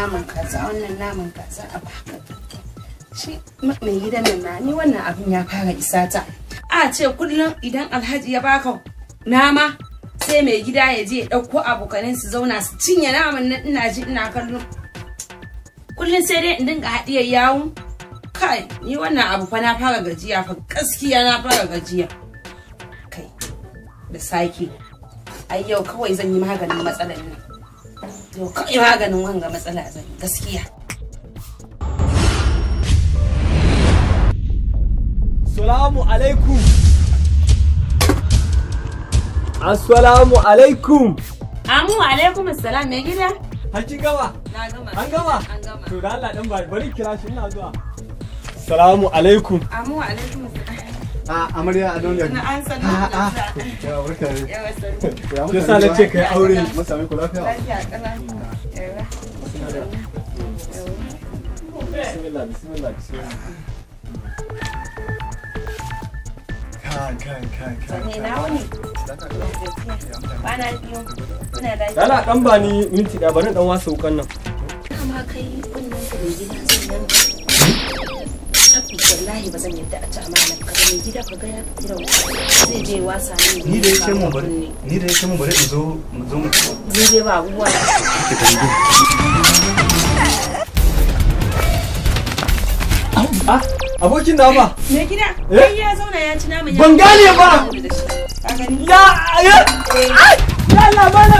naman kaza a baka. Shi mai gidan nan na ni wannan abin ya fara isa ta. A ce kullum idan Alhaji ya baka nama sai mai gida ya je ya dauko abokanin su zauna su cinye naman nan ina ji ina kallon. Kullum sai dai in dinga hadiyar yawo. Kai ni wannan abu fa na fara gajiya fa gaskiya na fara gajiya. Kai da sake. Ai yau kawai zan yi maganin matsalar nan. Yau kawai maganin wanga matsala zan yi gaskiya. Assalamu alaikum. Assalamu alaikum. Amu alaikum assalam mai gida. Har kin gama? Na gama. An gama? An gama. To da Allah dan bari kira shi ina zuwa. Assalamu alaikum. Amu alaikum assalam. Amarya a duniya. Na an san da. Ya barka ne. Yawa sai. Ke sa na ce kai aure. Mun sami ku lafiya. Lafiya kana. Yawa. Bismillah. Kai. Sani na wani. Bana biyo. Ina da. Dala dan bani minti da bari dan wasa wukan nan. Kama kai wannan ka mai gida sannan. Wallahi ba zan yadda a ci amana ka ga mai gida ka ga ya kira zai je wasa ne. Ni da yake mun bari in zo mu. Zai je ba abubuwa. Abokin da ba. Me gida? Kai ya zauna ya ci naman ya. Ban gane ba. Ka gani? Ya ya Allah bana.